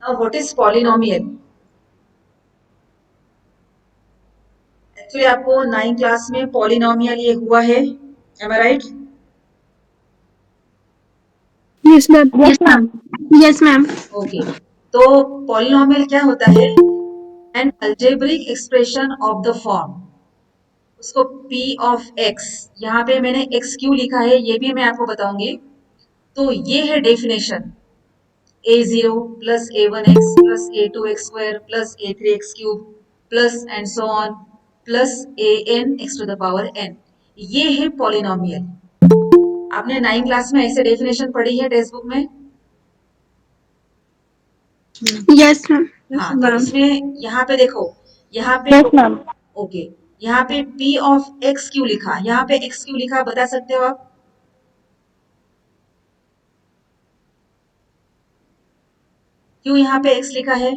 What is polynomial? Actually आपको 9 class में polynomial ये हुआ है, am I right? Yes, ma'am. Yes, ma'am. Yes, ma'am. Okay, तो पॉलिनोमियल क्या होता है? An algebraic expression of the form, उसको p ऑफ x, यहाँ पे मैंने x क्यों लिखा है ये भी मैं आपको बताऊंगी। तो ये है definition, a0 plus a1x plus a2x square plus a3x cube plus and so on plus an x to the power n, ये है पॉलिनोमियल। आपने 9 क्लास में ऐसे डेफिनेशन पढ़ी है टेक्स्ट बुक में? Yes, ma'am. हाँ, तो इसमें यहाँ पे देखो, यहाँ पे Yes, ma'am. ओके, यहाँ पे p ऑफ x क्यों लिखा, यहाँ पे x क्यों लिखा बता सकते हो आप? क्यों यहाँ पे x लिखा है?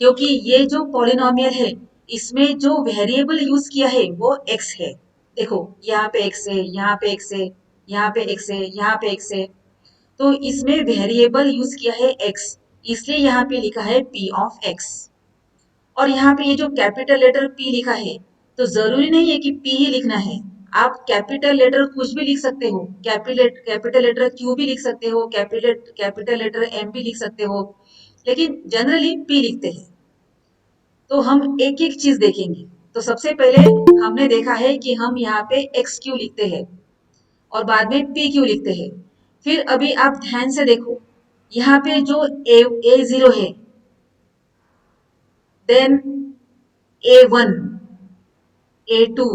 क्योंकि ये जो पॉलिनोमियल है इसमें जो वेरिएबल यूज किया है वो x है। देखो यहाँ पे x है, यहाँ पे x है, यहाँ पे x है, यहाँ पे x है, तो इसमें वेरिएबल यूज किया है x, इसलिए यहाँ पे लिखा है p ऑफ x। और यहाँ पे ये जो कैपिटल लेटर P लिखा है, तो जरूरी नहीं है कि P ही लिखना है, आप कैपिटल लेटर कुछ भी लिख सकते हो, कैपिटल लेटर Q भी लिख सकते हो, कैपिटल लेटर M भी लिख सकते हो, लेकिन जनरली P लिखते हैं। तो हम एक एक चीज देखेंगे। तो सबसे पहले हमने देखा है कि हम यहाँ पे एक्स क्यू लिखते हैं और बाद में पी क्यू लिखते हैं। फिर अभी आप ध्यान से देखो, यहाँ पे जो ए जीरो है, देन A1, A2,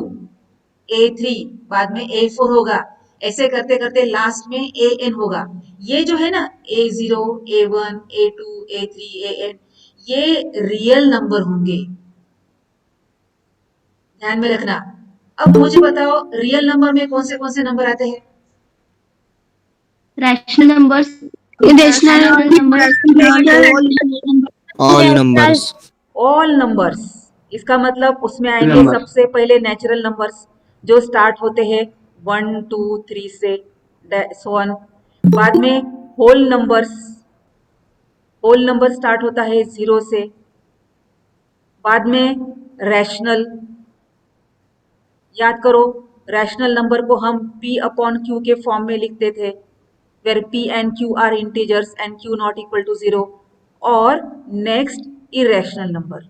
A3, बाद में A4 होगा, ऐसे करते करते लास्ट में AN होगा। ये जो है ना A0, A1, A2, A3, AN, ये रियल नंबर होंगे, ध्यान में रखना। अब मुझे बताओ रियल नंबर में कौन से नंबर आते हैं? Rational numbers. Rational numbers. all numbers all numbers, इसका मतलब उसमें आएंगे numbers सबसे पहले नेचुरल नंबर्स जो स्टार्ट होते हैं 1 2 3 से, सो ऑन। बाद में whole numbers, whole number start होता है 0 से। बाद में रैशनल, याद करो रैशनल नंबर को हम p अपॉन q के फॉर्म में लिखते थे, where p and q are integers and q not equal to 0। और next irrational number,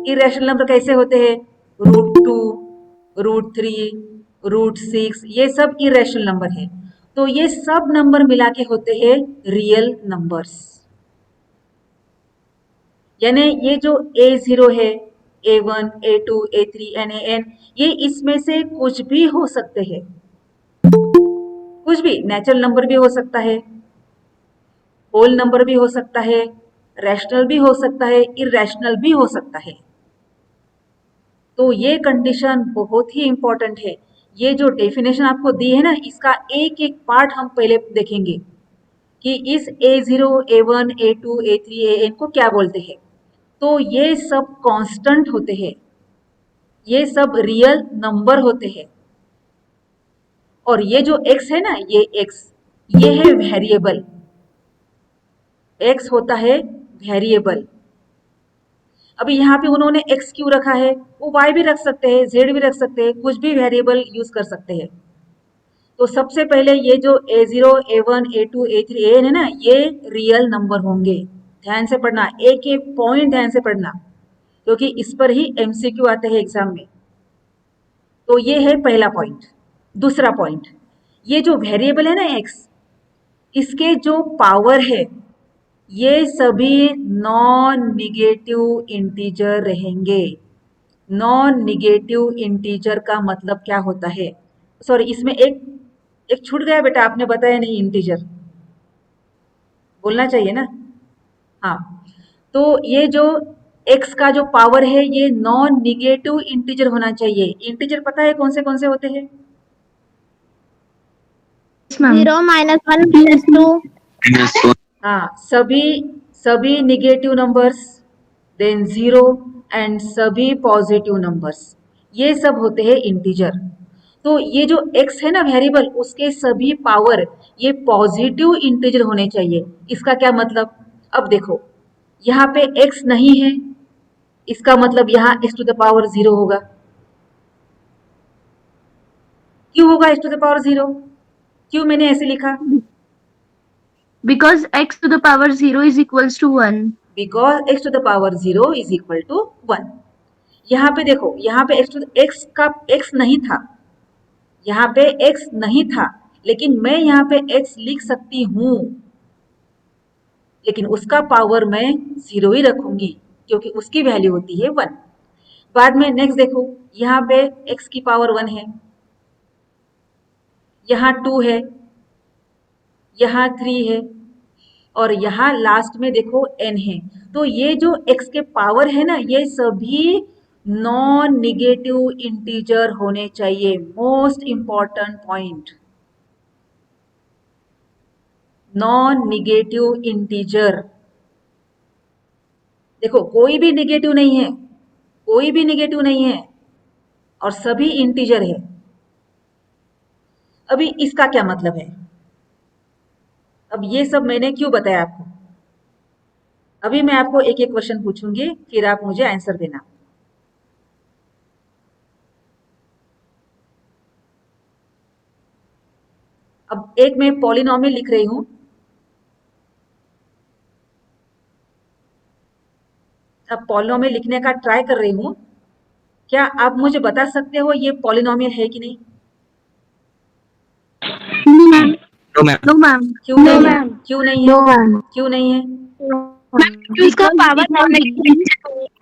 irrational number कैसे होते हैं? √2, √3, √6, ये सब इरेशनल नंबर है। तो ये सब नंबर मिला के होते हैं रियल नंबर्स। यानी ये जो A0 है, A1, A2, A3 and AN, ये इसमें से कुछ भी हो सकते हैं, कुछ भी, नेचुरल नंबर भी हो सकता है, होल नंबर भी हो सकता है, रैशनल भी हो सकता है, इरेशनल भी हो सकता है। तो ये कंडीशन बहुत ही इंपॉर्टेंट है। ये जो डेफिनेशन आपको दी है ना, इसका एक एक पार्ट हम पहले देखेंगे कि इस A0, A1, A2, A3, AN को क्या बोलते हैं। तो ये सब कांस्टेंट होते हैं, ये सब रियल नंबर होते हैं। और ये जो x है ना, ये x, ये है वेरिएबल, x होता है वेरिएबल। अभी यहाँ पे उन्होंने x क्यों रखा है, वो y भी रख सकते हैं, z भी रख सकते हैं, कुछ भी वेरिएबल यूज कर सकते हैं। तो सबसे पहले ये जो A0, A1, A2, A3, AN है ना, ये रियल नंबर होंगे। ध्यान से पढ़ना, एक एक पॉइंट ध्यान से पढ़ना, क्योंकि इस पर ही MCQ आते हैं एग्जाम में। तो ये है पहला पॉइंट। दूसरा पॉइंट, ये जो वेरिएबल है ना x, इसके जो पावर है ये सभी नॉन निगेटिव इंटीजर रहेंगे। नॉन निगेटिव इंटीजर का मतलब क्या होता है? सॉरी, इसमें एक एक छूट गया बेटा, आपने बताया नहीं, इंटीजर बोलना चाहिए ना। हाँ, तो ये जो x का जो पावर है ये नॉन निगेटिव इंटीजर होना चाहिए। इंटीजर पता है कौन से होते हैं? 0, -1, +2. हाँ, सभी निगेटिव नंबर्स, देन 0 एंड सभी पॉजिटिव नंबर्स, ये सब होते हैं इंटीजर। तो ये जो x है ना वेरिएबल, उसके सभी पावर ये पॉजिटिव इंटीजर होने चाहिए। इसका क्या मतलब? अब देखो, यहाँ पे x नहीं है, इसका मतलब यहाँ x टू द पावर 0 होगा। क्यों होगा x टू द पावर 0? क्यों मैंने ऐसे लिखा? Because x to the power 0 is equals to 1. Because x to the power 0 is equal to 1। यहाँ पे देखो, यहाँ पे x का x नहीं था, यहाँ पे x नहीं था, लेकिन मैं यहाँ पे x लिख सकती हूँ, लेकिन उसका पावर मैं 0 ही रखूंगी क्योंकि उसकी वैल्यू होती है 1। बाद में नेक्स्ट देखो, यहाँ पे x की पावर 1 है, यहाँ 2 है, यहाँ 3 है, और यहाँ लास्ट में देखो n है। तो ये जो x के पावर है ना, ये सभी नॉन निगेटिव इंटीजर होने चाहिए। Most important point, non negative integer. देखो, कोई भी निगेटिव नहीं है, कोई भी निगेटिव नहीं है, और सभी इंटीजर है। अभी इसका क्या मतलब है? अब ये सब मैंने क्यों बताया आपको? अभी मैं आपको एक एक क्वेश्चन पूछूंगी, फिर आप मुझे आंसर देना। अब एक मैं पॉलिनॉमियल लिख रही हूं, अब पॉलिनॉमियल लिखने का ट्राई कर रही हूं। क्या आप मुझे बता सकते हो ये पॉलिनॉमियल है कि नहीं? No, ma'am. No ma'am. No, ma'am. क्यों No, नहीं है? ma'am. क्यों नहीं है? No, ma'am. क्यों नहीं है? उसका पावर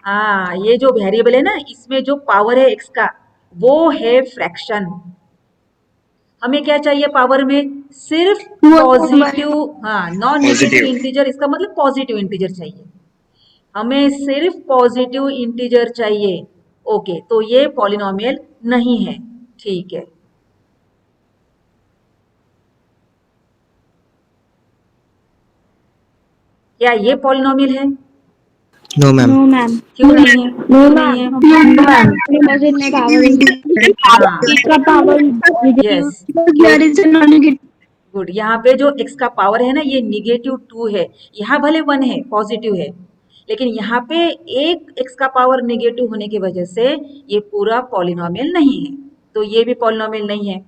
हाँ, ये जो वेरिएबल है ना, इसमें जो पावर है x का, वो है फ्रैक्शन। हमें क्या चाहिए पावर में? सिर्फ पॉजिटिव, हाँ, नॉन नेगेटिव Positive. इंटीजर, इसका मतलब पॉजिटिव इंटीजर चाहिए। हमें सिर्फ पॉजिटिव इंटीजर चाहिए। ओके, तो ये पॉलिनॉमियल नहीं है, ठीक है। क्या ये पॉलिनॉमियल है? No ma'am. No, ma'am. क्यों नहीं है? No, क्यों ma'am. नहीं है? No, ma'am. Because it's power. हाँ, इसका power yes, there is a non-negative. Good. यहाँ पे जो x का पावर है ना, ये निगेटिव 2 है। यहाँ भले 1 है, पॉजिटिव है, लेकिन यहाँ पे एक x का पावर निगेटिव होने की वजह से ये पूरा पॉलिनॉमियल नहीं है, तो ये भी पॉलिनॉमियल नहीं है।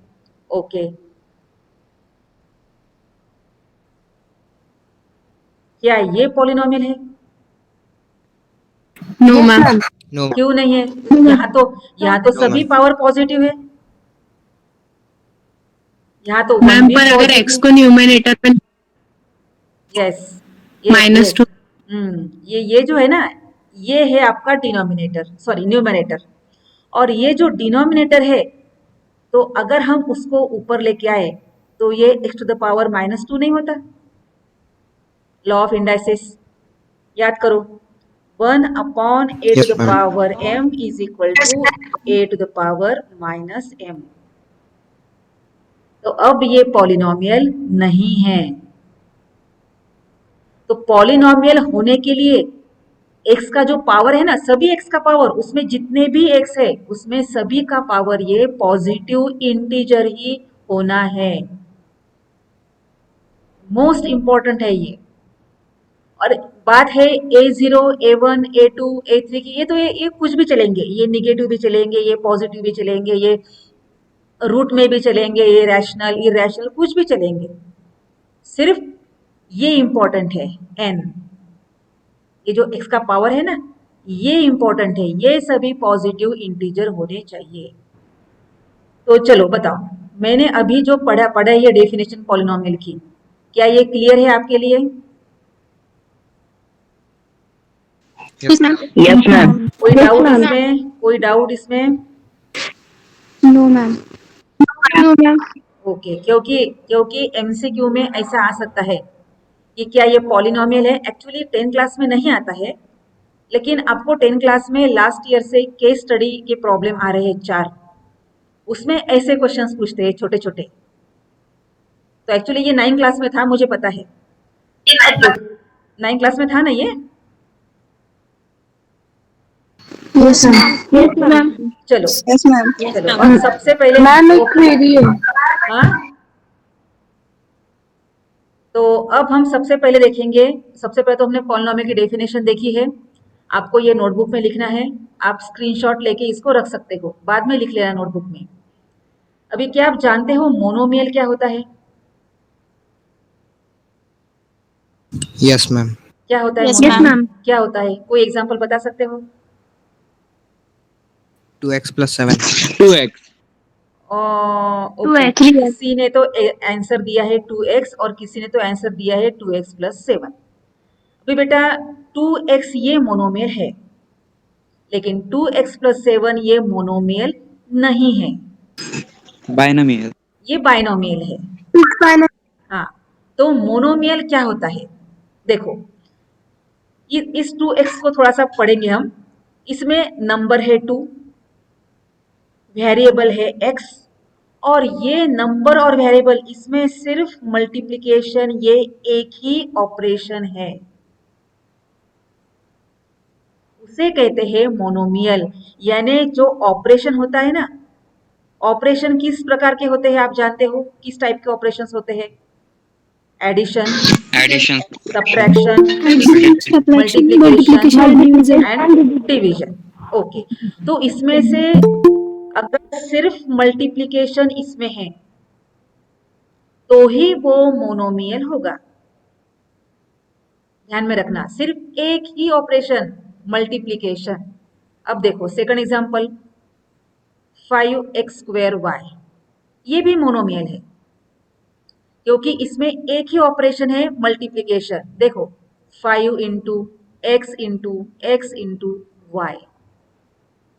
ओके, क्या ये पॉलिनॉमियल है? No, ma'am. नो। क्यों नहीं है? यहाँ तो No, सभी ma'am. पावर पॉजिटिव है, यहाँ तो मैम पर अगर x को न्यूमरेटर में यस, -2 ये जो है ना, ये है आपका डिनोमिनेटर, सॉरी न्यूमरेटर, और ये जो डिनोमिनेटर है, तो अगर हम उसको ऊपर लेके आए तो ये x टू द पावर -2 नहीं होता? लॉ ऑफ इंडाइसिस याद करो, 1 upon a to Yes, the ma'am. Power m is equal to a to the power -m। तो अब ये पॉलिनॉमियल नहीं है। तो पॉलिनॉमियल होने के लिए x का जो पावर है ना, सभी x का पावर, उसमें जितने भी x है, उसमें सभी का पावर ये पॉजिटिव इंटीजर ही होना है। मोस्ट इंपॉर्टेंट है ये। और बात है a0, a1, a2, a3 की, ये कुछ भी चलेंगे, ये निगेटिव भी चलेंगे, ये पॉजिटिव भी चलेंगे, ये रूट में भी चलेंगे, ये रैशनल, इरेशनल, कुछ भी चलेंगे। सिर्फ ये इंपॉर्टेंट है n, ये जो x का पावर है ना, ये इंपॉर्टेंट है, ये सभी पॉजिटिव इंटीजर होने चाहिए। तो चलो बताओ, मैंने अभी जो पढ़ा ये डेफिनेशन पॉलिनॉमियल की, क्या ये क्लियर है आपके लिए? Yes, ma'am. Yes, ma'am. कोई Yes, डाउट ma'am. इसमें? कोई डाउट इसमें? No, ma'am. No, ma'am. Okay, क्योंकि एमसीक्यू में ऐसा आ सकता है कि क्या ये पॉलिनॉमियल है। एक्चुअली 10 क्लास में नहीं आता है, लेकिन आपको 10 क्लास में लास्ट ईयर से केस स्टडी के प्रॉब्लम आ रहे हैं 4, उसमें ऐसे क्वेश्चंस पूछते हैं छोटे छोटे। तो एक्चुअली ये 9 क्लास में था, मुझे पता है। अब 9 क्लास में था ना ये? Yes, ma'am. Yes, ma'am. चलो Yes, ma'am. चलो अब सबसे पहले मैम एक क्वेरी है. हाँ, तो अब हम सबसे पहले देखेंगे, सबसे पहले तो हमने पॉलिनोमियल की डेफिनेशन देखी है, आपको ये नोटबुक में लिखना है, आप स्क्रीनशॉट लेके इसको रख सकते हो, बाद में लिख लेना नोटबुक में। अभी क्या आप जानते हो मोनोमियल क्या होता है? Yes ma'am. क्या होता है Yes, मोनोमियल? ma'am. क्या होता है, कोई एग्जांपल बता सकते हो? 2x + 7। 2x। Okay, 2x. किसी ने तो आंसर दिया है 2x और किसी ने तो आंसर दिया है 2x + 7। अभी बेटा 2x ये मोनोमियल है, लेकिन 2x + 7 ये मोनोमियल नहीं है, बायनोमियल। ये बाइनोमियल है। It's fine. हाँ, तो मोनोमियल क्या होता है? देखो, इस 2x को थोड़ा सा पढ़ेंगे हम। इसमें नंबर है 2, वेरिएबल है x, और ये नंबर और वेरिएबल इसमें सिर्फ मल्टीप्लिकेशन, ये एक ही ऑपरेशन है, उसे कहते हैं मोनोमियल। यानी जो ऑपरेशन होता है ना, ऑपरेशन किस प्रकार के होते हैं आप जानते हो? किस टाइप के ऑपरेशंस होते हैं? Addition, addition. Subtraction, Subtraction, multiplication multiplication, and division. Okay, तो इसमें से अगर सिर्फ मल्टीप्लिकेशन इसमें है तो ही वो मोनोमियल होगा। ध्यान में रखना, सिर्फ एक ही ऑपरेशन मल्टीप्लिकेशन। अब देखो सेकंड एग्जांपल 5x² ये भी मोनोमियल है, क्योंकि इसमें एक ही ऑपरेशन है मल्टीप्लिकेशन। देखो 5 into x into x into y,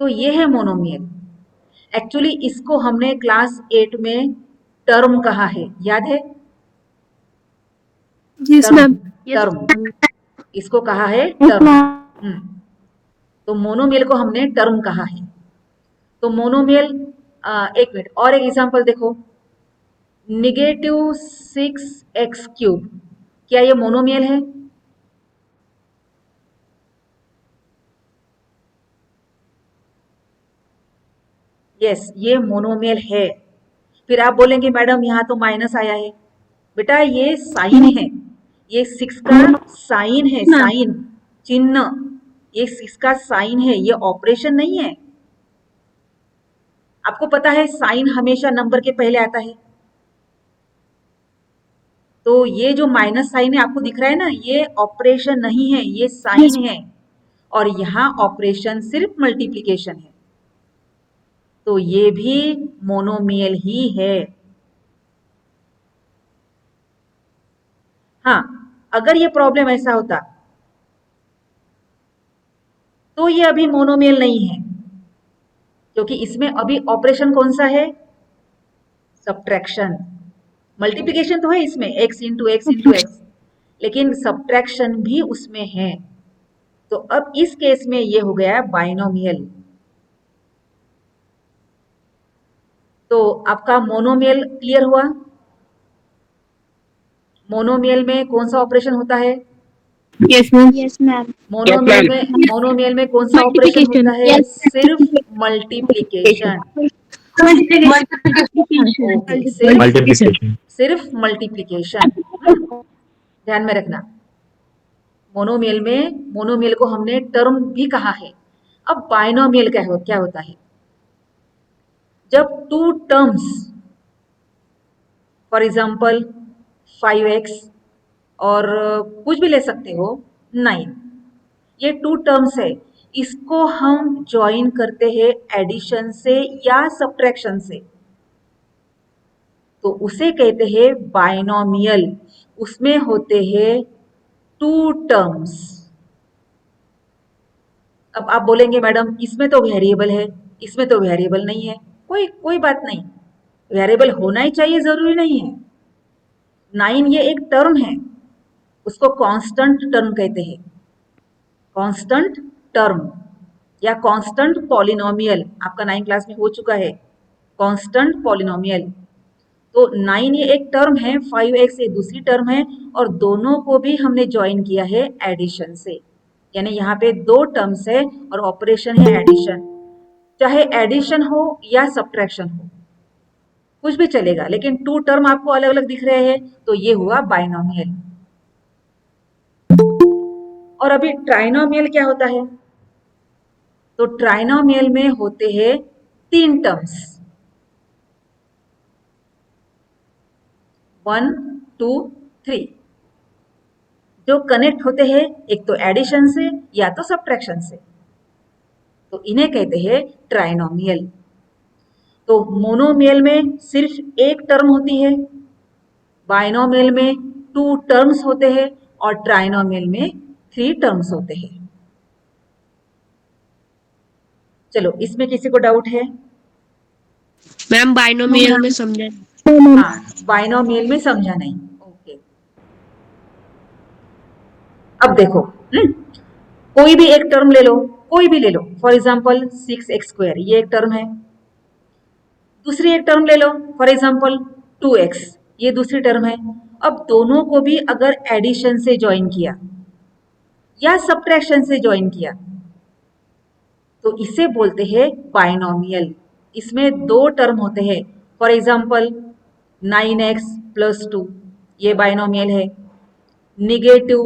तो ये है मोनोमियल। एक्चुअली इसको हमने क्लास 8 में टर्म कहा है, याद है? Yes, term, ma'am. टर्म, इसको कहा है Yes, टर्म। ma'am. तो मोनोमियल को हमने टर्म कहा है। तो मोनोमियल, एक मिनट और एक एग्जांपल देखो, -6x³, क्या ये मोनोमियल है? यस, ये मोनोमियल है। फिर आप बोलेंगे मैडम यहाँ तो माइनस आया है। बेटा ये साइन है, ये 6 का साइन है, साइन, चिन्ह, ये 6 का साइन है, ये ऑपरेशन नहीं है। आपको पता है साइन हमेशा नंबर के पहले आता है, तो ये जो माइनस साइन है आपको दिख रहा है ना, ये ऑपरेशन नहीं है, ये साइन है, और यहाँ ऑपरेशन सिर्फ मल्टीप्लिकेशन है, तो ये भी मोनोमियल ही है। हाँ, अगर ये प्रॉब्लम ऐसा होता तो ये अभी मोनोमियल नहीं है, क्योंकि इसमें अभी ऑपरेशन कौन सा है? सब्ट्रैक्शन। मल्टीप्लिकेशन तो है इसमें, x into x into x, लेकिन सब्ट्रैक्शन भी उसमें है। तो अब इस केस में ये हो गया बाइनोमियल। तो आपका मोनोमियल क्लियर हुआ? मोनोमियल में कौन सा ऑपरेशन होता है? Yes, ma'am. Yes, ma'am. Monomial में कौन सा ऑपरेशन होता है? Yes. सिर्फ मल्टीप्लिकेशन। ओके, सिर्फ मल्टीप्लिकेशन। ध्यान में रखना, मोनोमियल को हमने टर्म भी कहा है। अब बाइनोमियल क्या होता है? जब 2 टर्म्स, फॉर एग्जाम्पल 5x और कुछ भी ले सकते हो 9, ये 2 टर्म्स है, इसको हम ज्वाइन करते हैं एडिशन से या सब्ट्रैक्शन से, तो उसे कहते हैं बाइनोमियल। उसमें होते हैं 2 टर्म्स। अब आप बोलेंगे मैडम इसमें तो वेरिएबल है, इसमें तो वेरिएबल नहीं है। कोई बात नहीं, वेरिएबल होना ही चाहिए जरूरी नहीं है। 9 ये एक टर्म है, उसको कांस्टेंट टर्म कहते हैं, कांस्टेंट टर्म या कांस्टेंट पॉलिनोमियल। आपका 9 क्लास में हो चुका है कांस्टेंट पॉलिनोमियल। तो 9 ये एक टर्म है, 5x ये दूसरी टर्म है, और दोनों को भी हमने ज्वाइन किया है एडिशन से, यानी यहाँ पे दो टर्म्स है और ऑपरेशन है एडिशन, चाहे एडिशन हो या सब्ट्रैक्शन हो, कुछ भी चलेगा, लेकिन टू टर्म आपको अलग अलग दिख रहे हैं तो ये हुआ बाइनोमियल। और अभी ट्राइनोमियल क्या होता है? तो ट्राइनोमियल में होते हैं तीन टर्म्स, 1 2 3, जो कनेक्ट होते हैं एक तो एडिशन से या तो सब्ट्रैक्शन से, तो इन्हें कहते हैं ट्राइनोमियल। तो मोनोमियल में सिर्फ एक टर्म होती है, बाइनोमियल में 2 टर्म्स होते हैं और ट्राइनोमियल में 3 टर्म्स होते हैं। चलो, इसमें किसी को डाउट है? मैम बाइनोमियल में समझा। हाँ, बाइनोमियल में समझा नहीं। ओके, अब देखो, कोई भी एक टर्म ले लो, कोई भी ले लो, फॉर एग्जाम्पल 6x², ये एक टर्म है। दूसरी एक टर्म ले लो, फॉर एग्जाम्पल 2x, ये दूसरी टर्म है। अब दोनों को भी अगर एडिशन से ज्वाइन किया या सब्ट्रैक्शन से ज्वाइन किया तो इसे बोलते हैं बाइनोमियल। इसमें दो टर्म होते हैं, फॉर एग्जाम्पल 9x + 2, ये बाइनोमियल है। निगेटिव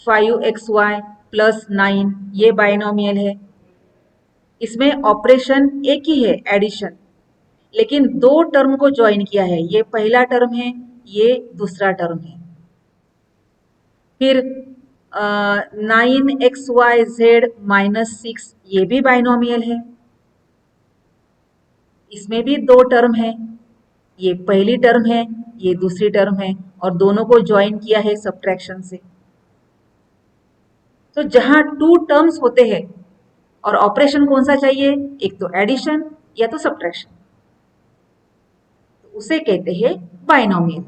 5xy + 9, ये बाइनोमियल है। इसमें ऑपरेशन एक ही है, एडिशन, लेकिन दो टर्म को ज्वाइन किया है, ये पहला टर्म है, ये दूसरा टर्म है। फिर 9xyz - 6, ये भी बाइनोमियल है। इसमें भी दो टर्म है, ये पहली टर्म है, ये दूसरी टर्म है, और दोनों को ज्वाइन किया है सब्ट्रैक्शन से। तो जहां 2 टर्म्स होते हैं और ऑपरेशन कौन सा चाहिए, एक तो एडिशन या तो सब्ट्रैक्शन, तो उसे कहते हैं बाइनोमियल।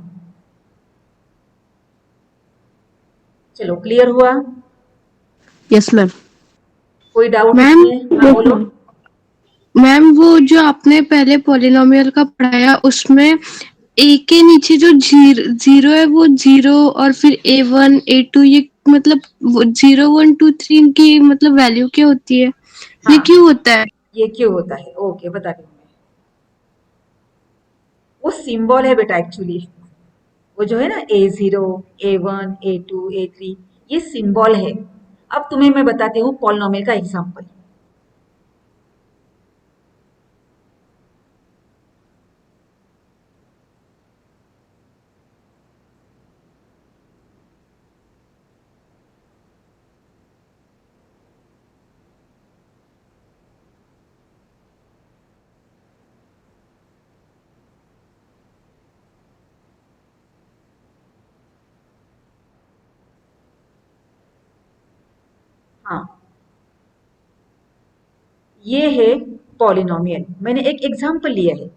चलो, क्लियर हुआ? Yes ma'am. कोई डाउट मैम, इसमें? हाँ, बोलो। मैम वो जो आपने पहले पॉलिनोमियल का पढ़ाया उसमें ए के नीचे जो जीरो है वो जीरो और फिर A1 A2 ये मतलब 0 1 2 3 की मतलब वैल्यू क्या होती है? ये हाँ, क्यों होता है? ये क्यों होता है? ओके, बता रही हूँ मैं। वो सिंबल है बेटा, एक्चुअली वो जो है ना A0 A1 A2 A3, ये सिंबल है। अब तुम्हें मैं बताती हूँ पॉलिनोमियल का एग्जांपल। हाँ, ये है पॉलिनोमियल। मैंने एक एग्जांपल लिया है,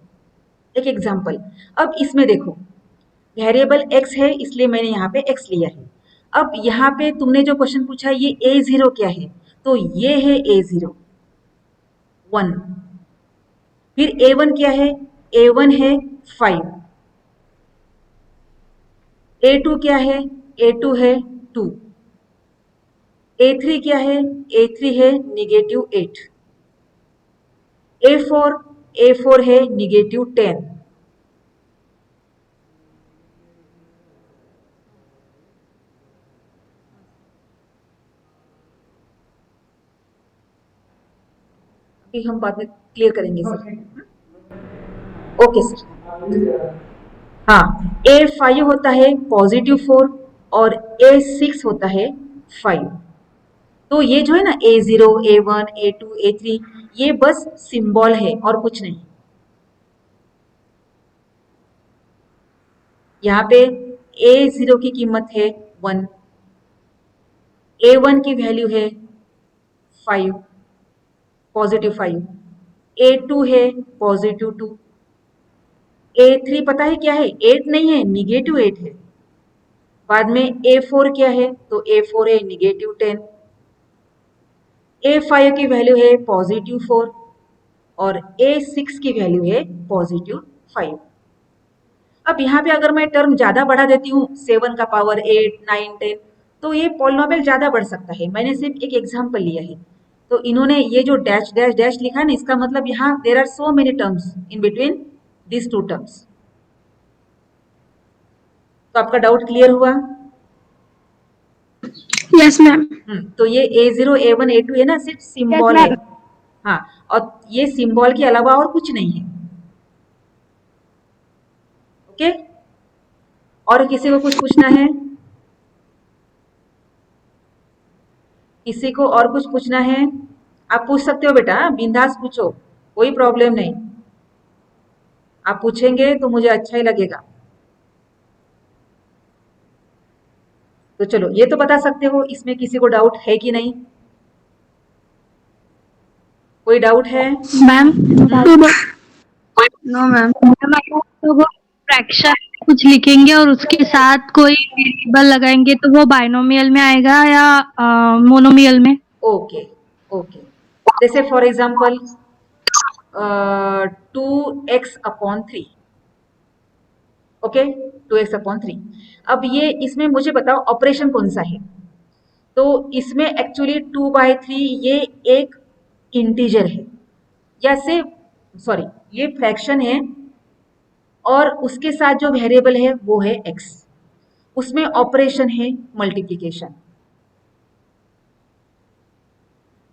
एक एग्जांपल। अब इसमें देखो, वेरिएबल x है इसलिए मैंने यहाँ पे x लिया है। अब यहाँ पे तुमने जो क्वेश्चन पूछा ये A0 क्या है, तो ये है A0 1। फिर A1 क्या है, A1 है 5। A2 क्या है, A2 है 2। A3 क्या है, A3 है -8। A4 है -10। अभी हम बाद में क्लियर करेंगे सर। Okay sir. हाँ, A5 होता है +4 और A6 होता है 5। तो ये जो है ना A0 A1 A2 A3, ये बस सिंबल है और कुछ नहीं। यहाँ पे A0 की कीमत है 1, A1 की वैल्यू है 5 +5, A2 है +2, A3 पता है क्या है, 8 नहीं है, -8 है। बाद में A4 क्या है, तो A4 है -10। A5 की वैल्यू है +4 और A6 की वैल्यू है +5। अब यहाँ पे अगर मैं टर्म ज्यादा बढ़ा देती हूँ, 7 का पावर 8 9 10, तो ये पॉलिनोमियल ज्यादा बढ़ सकता है। मैंने सिर्फ एक एग्जांपल लिया है। तो इन्होंने ये जो डैश डैश डैश लिखा है ना, इसका मतलब यहाँ there are so many terms in between this two terms. तो आपका डाउट क्लियर हुआ? Yes ma'am. तो ये A0 A1 A2 है ना, सिर्फ सिंबल है। हाँ, और ये सिंबल के अलावा और कुछ नहीं है। ओके, और किसी को कुछ पूछना है? किसी को और कुछ पूछना है? आप पूछ सकते हो बेटा, बिंदास पूछो, कोई प्रॉब्लम नहीं। आप पूछेंगे तो मुझे अच्छा ही लगेगा। तो चलो, ये तो बता सकते हो, इसमें किसी को डाउट है कि नहीं? कोई डाउट है? Ma'am no ma'am. तो वो फ्रैक्शन कुछ लिखेंगे और उसके साथ कोई वेरिएबल लगाएंगे तो वो बाइनोमियल में आएगा या मोनोमियल में? ओके ओके, जैसे for example 2x/3। Okay, 2x/3। अब ये इसमें मुझे बताओ ऑपरेशन कौन सा है? तो इसमें एक्चुअली 2/3 ये एक इंटीजर है, या से सॉरी, ये फ्रैक्शन है और उसके साथ जो वेरिएबल है वो है x। उसमें ऑपरेशन है मल्टीप्लिकेशन।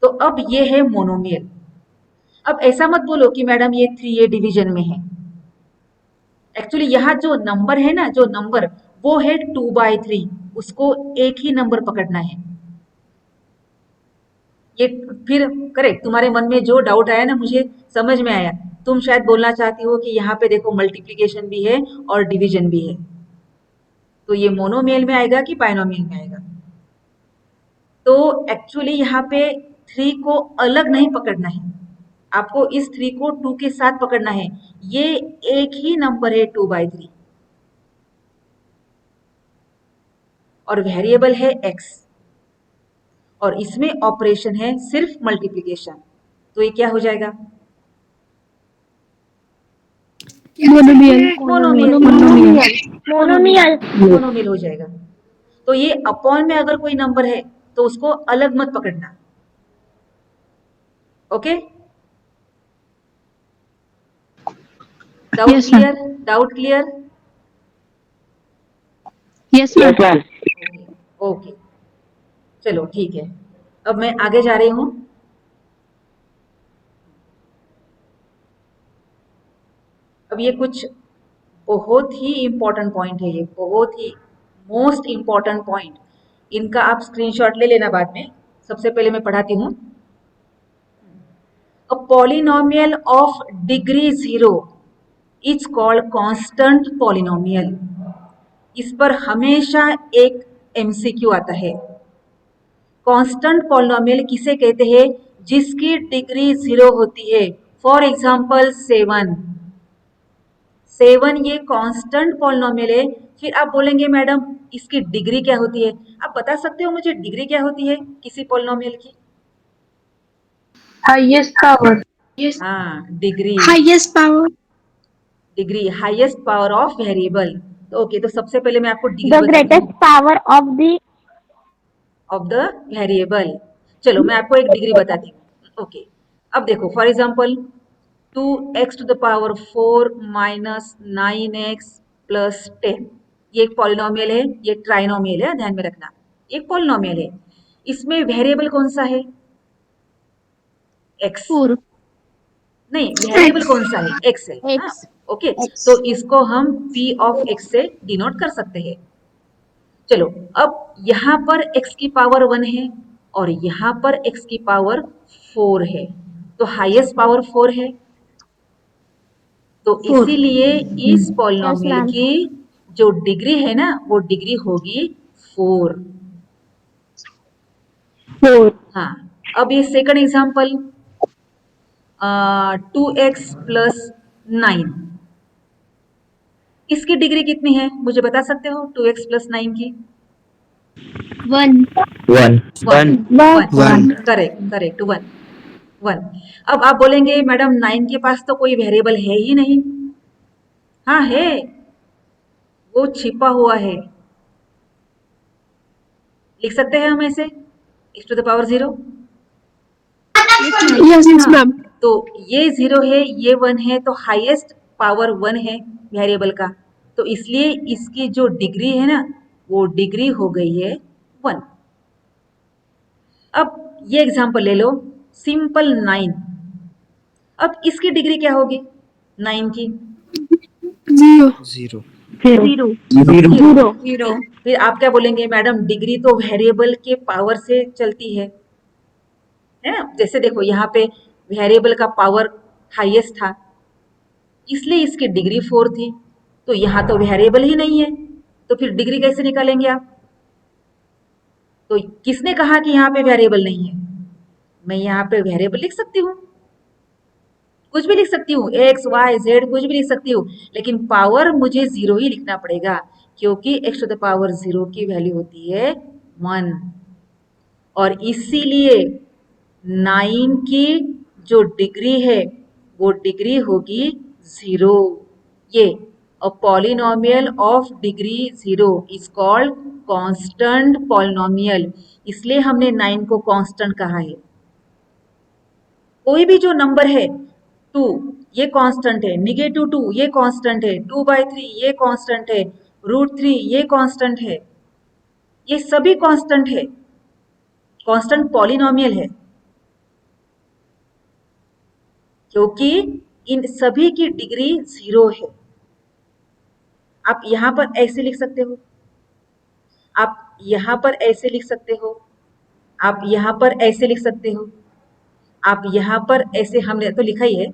तो अब ये है मोनोमियल। अब ऐसा मत बोलो कि मैडम ये 3a डिवीजन में है। एक्चुअली यहाँ जो नंबर है ना, जो नंबर वो है 2/3, उसको एक ही नंबर पकड़ना है। ये फिर करेक्ट, तुम्हारे मन में जो डाउट आया ना, मुझे समझ में आया। तुम शायद बोलना चाहती हो कि यहाँ पे देखो मल्टीप्लिकेशन भी है और डिवीजन भी है, तो ये मोनोमियल में आएगा कि बाइनोमियल में आएगा? तो एक्चुअली यहाँ पे 3 को अलग नहीं पकड़ना है, आपको इस 3 को 2 के साथ पकड़ना है। ये एक ही नंबर है 2/3 और वेरिएबल है x, और इसमें ऑपरेशन है सिर्फ मल्टीप्लिकेशन। तो ये क्या हो जाएगा? मोनोमियल हो जाएगा। तो ये अपॉन में अगर कोई नंबर है तो उसको अलग मत पकड़ना। Okay, doubt Yes, clear? Doubt clear? Yes ma'am. Okay, चलो ठीक है। अब मैं आगे जा रही हूं। अब ये कुछ बहुत ही इंपॉर्टेंट पॉइंट है, ये बहुत ही मोस्ट इंपॉर्टेंट पॉइंट। इनका आप स्क्रीनशॉट ले लेना बाद में। सबसे पहले मैं पढ़ाती हूँ। A polynomial of degree 0 is called constant polynomial. इस पर हमेशा एक एमसीक्यू आता है। कांस्टेंट पॉलिनोमियल किसे कहते हैं? जिसकी डिग्री 0 होती है। फॉर एग्जाम्पल 7 ये कांस्टेंट पॉलिनोमियल है। फिर आप बोलेंगे मैडम इसकी डिग्री क्या होती है? आप बता सकते हो मुझे डिग्री क्या होती है किसी पॉलिनोमियल की? Highest power. हाँ, degree, highest power. Degree highest power of variable. तो ओके, तो सबसे पहले मैं आपको डिग्री The बताती greatest हूँ power ऑफ द वेरिएबल। चलो मैं आपको एक डिग्री बताती हूँ। ओके, अब देखो for example 2x⁴ minus 9x plus 10, ये एक पॉलिनोमियल है, ये ट्राइनोमियल है, ध्यान में रखना, एक पॉलिनोमियल है। इसमें वेरिएबल कौन सा है? x। 4 नहीं, वेरिएबल कौन सा है? x है। हाँ, X. ओके, तो इसको हम p ऑफ x से डिनोट कर सकते हैं। चलो, अब यहाँ पर x की पावर 1 है और यहाँ पर x की पावर 4 है, तो हाईएस्ट पावर 4 है। तो इसीलिए इस पॉलिनोमियल ma'am. की जो डिग्री है ना, वो डिग्री होगी 4। 4. हाँ, अब ये सेकंड एग्जांपल 2x प्लस 9, इसकी डिग्री कितनी है मुझे बता सकते हो? 2x प्लस 9 की 1। 1 करेक्ट करेक्ट 1। अब आप बोलेंगे मैडम 9 के पास तो कोई वेरिएबल है ही नहीं। हाँ है, वो छिपा हुआ है। लिख सकते हैं हम ऐसे x to the power 0। Yes, हाँ, ma'am. तो ये 0 है, ये 1 है, तो हाईएस्ट पावर 1 है वेरिएबल का, तो इसलिए इसकी जो डिग्री है ना वो डिग्री हो गई है 1। अब ये एग्जांपल ले लो, सिंपल 9। अब इसकी डिग्री क्या होगी 9 की? 0 0 0। फिर आप क्या बोलेंगे, मैडम डिग्री तो वेरिएबल के पावर से चलती है ना? जैसे देखो यहाँ पे वेरिएबल का पावर हाईएस्ट था, इसलिए इसकी डिग्री 4 थी, तो यहाँ तो वेरिएबल ही नहीं है, तो फिर डिग्री कैसे निकालेंगे आप? तो किसने कहा कि यहाँ पे वेरिएबल नहीं है? मैं यहाँ पे वेरिएबल लिख सकती हूँ, कुछ भी लिख सकती हूँ, एक्स वाई जेड कुछ भी लिख सकती हूँ, लेकिन पावर मुझे 0 ही लिखना पड़ेगा, क्योंकि x टू द पावर 0 की वैल्यू होती है 1, और इसीलिए 9 की जो डिग्री है वो डिग्री होगी 0। ये a polynomial of degree 0 is called constant polynomial, इसलिए हमने 9 को कांस्टेंट कहा है। कोई भी जो नंबर है 2 ये कांस्टेंट है, -2 ये कांस्टेंट है, 2/3 ये कांस्टेंट है, √3 ये कांस्टेंट है, ये सभी कांस्टेंट है, कांस्टेंट पॉलिनोमियल है, क्योंकि इन सभी की डिग्री 0 है। आप यहां पर ऐसे लिख सकते हो, आप यहां पर ऐसे लिख सकते हो, आप यहां पर ऐसे लिख सकते हो, आप यहां पर ऐसे, हमने तो लिखा ही है।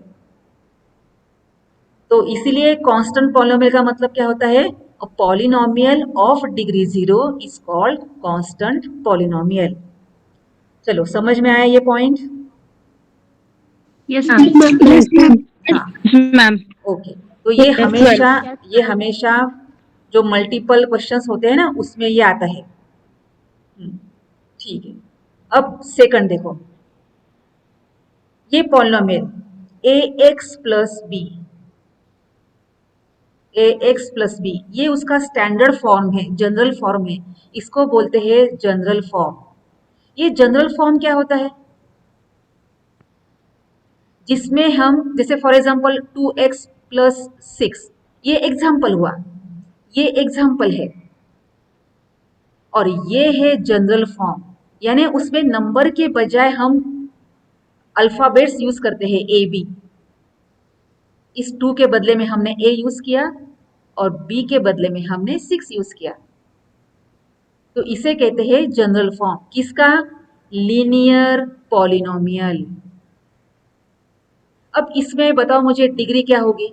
तो इसीलिए कांस्टेंट पॉलिनोमियल का मतलब क्या होता है? A polynomial of degree 0 is called constant polynomial. चलो समझ में आया ये पॉइंट? Yes, ma'am. हाँ, मैम। ओके। तो ये हमेशा जो मल्टीपल क्वेश्चंस होते हैं ना उसमें ये आता है। ठीक है, अब सेकंड देखो, ये polynomial ax plus b, ax plus b, ये उसका स्टैंडर्ड फॉर्म है, जनरल फॉर्म है, इसको बोलते हैं जनरल फॉर्म। ये जनरल फॉर्म क्या होता है? जिसमें हम, जैसे फॉर एग्जांपल 2x प्लस 6, ये एग्जांपल हुआ, ये एग्जांपल है, और ये है जनरल फॉर्म, यानी उसमें नंबर के बजाय हम अल्फाबेट्स यूज करते हैं ए बी। इस 2 के बदले में हमने a यूज किया और b के बदले में हमने 6 यूज किया, तो इसे कहते हैं जनरल फॉर्म। किसका? Linear polynomial. अब इसमें बताओ मुझे डिग्री क्या होगी?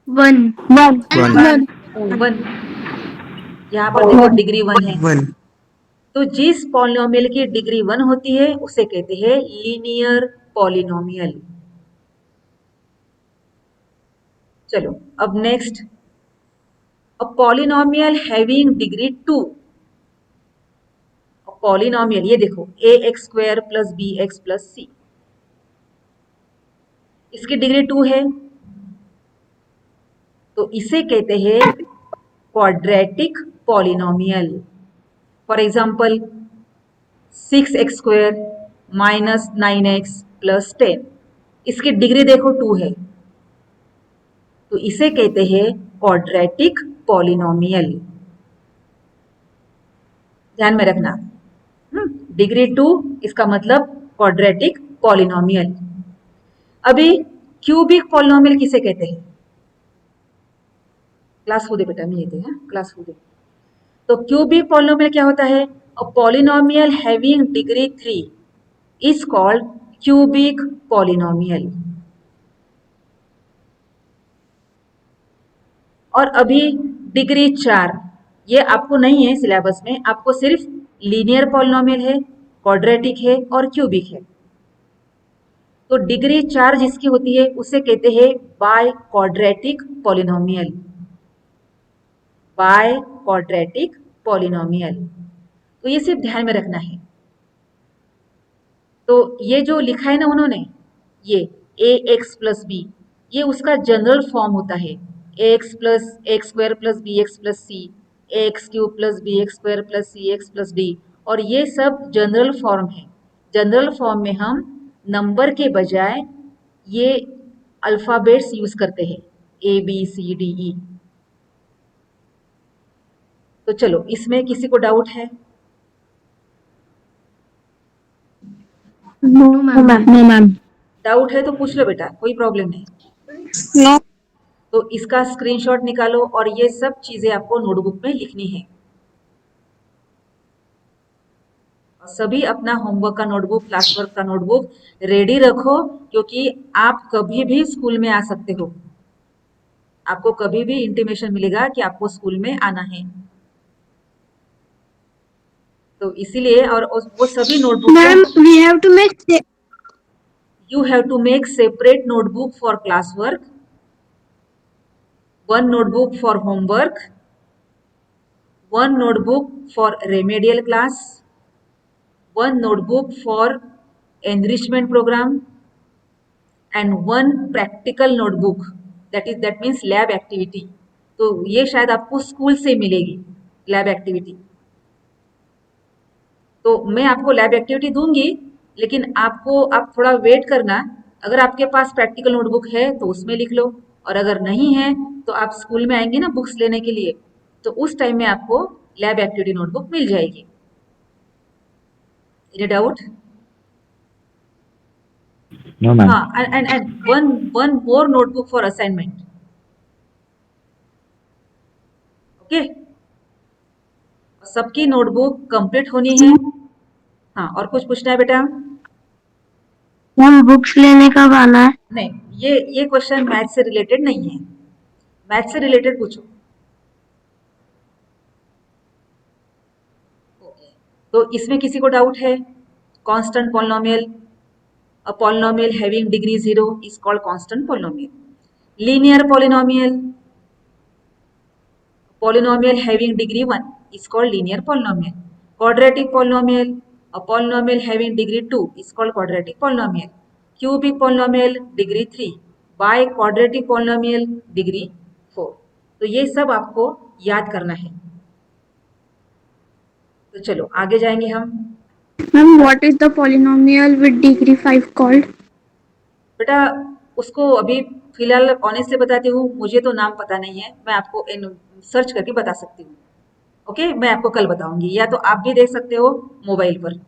1 1 1। यहाँ पर देखो डिग्री 1 है, 1 तो जिस पॉलिनोमियल की डिग्री 1 होती है उसे कहते हैं लीनियर पॉलिनोमियल। चलो अब next, a polynomial having degree 2। Polynomial ये देखो ax² plus bx plus c, इसकी डिग्री 2 है, तो इसे कहते हैं quadratic polynomial. For example 6x² minus 9x plus 10, इसकी डिग्री देखो 2 है, तो इसे कहते हैं क्वाड्रेटिक पॉलिनोमियल। ध्यान में रखना, डिग्री 2 इसका मतलब क्वाड्रेटिक पॉलिनोमियल। अभी क्यूबिक पॉलिनोमियल किसे कहते हैं? क्लास हो दे बेटा, मैं ये क्लास हो दे। तो क्यूबिक पॉलिनोमियल क्या होता है? A polynomial having degree 3 is called cubic polynomial. और अभी डिग्री 4, ये आपको नहीं है सिलेबस में, आपको सिर्फ लीनियर पॉलिनोमियल है, क्वाड्रेटिक है और क्यूबिक है। तो डिग्री 4 जिसकी होती है उसे कहते हैं by quadratic polynomial, by quadratic polynomial. तो ये सिर्फ ध्यान में रखना है। तो ये जो लिखा है ना उन्होंने, ये ax प्लस बी, ये उसका जनरल फॉर्म होता है, X plus X square plus B X plus C, X cube plus B X square plus C X plus D, और ये सब जनरल फॉर्म है। जनरल फॉर्म में हम नंबर के बजाय ये अल्फाबेट्स यूज करते हैं, A B C D E. तो चलो, इसमें किसी को डाउट है? No ma'am. डाउट है तो पूछ लो बेटा, कोई प्रॉब्लम नहीं। नो। तो इसका स्क्रीनशॉट निकालो और ये सब चीजें आपको नोटबुक में लिखनी है। सभी अपना होमवर्क का नोटबुक, क्लास वर्क का नोटबुक रेडी रखो, क्योंकि आप कभी भी स्कूल में आ सकते हो। आपको कभी भी इंटीमेशन मिलेगा कि आपको स्कूल में आना है, तो इसीलिए और वो सभी notebook ma'am we have to make you have to make separate notebook for classwork, one notebook for homework, one notebook for remedial class, one notebook for enrichment program, and one practical notebook, that means lab activity। तो ये शायद आपको school से मिलेगी lab activity. तो मैं आपको lab activity दूंगी, लेकिन आप थोड़ा वेट करना। अगर आपके पास प्रैक्टिकल नोटबुक है तो उसमें लिख लो, और अगर नहीं है तो आप स्कूल में आएंगे ना बुक्स लेने के लिए, तो उस टाइम में आपको लैब एक्टिविटी नोटबुक मिल जाएगी। Any doubt? No, ma'am. हाँ, and one more notebook for assignment. Okay, सबकी नोटबुक कंप्लीट होनी है। हाँ, और कुछ पूछना है बेटा? मैम बुक्स लेने कब आना है? नहीं, ये क्वेश्चन मैथ से रिलेटेड नहीं है। मैथ से रिलेटेड पूछो। तो इसमें किसी को डाउट है? Constant polynomial, a polynomial having degree 0 is called constant polynomial. Linear polynomial, polynomial having degree 1 is called linear polynomial. Quadratic polynomial, a polynomial having degree 2 is called quadratic polynomial. Cubic polynomial degree 3, biquadratic polynomial degree 4। तो ये सब आपको याद करना है। तो चलो आगे जाएंगे हम। Ma'am, what is the polynomial with degree 5 called? बेटा उसको अभी फिलहाल ऑनेस्टली बताती हूँ, मुझे तो नाम पता नहीं है, मैं आपको सर्च करके बता सकती हूँ। ओके, मैं आपको कल बताऊंगी, या तो आप भी देख सकते हो मोबाइल पर।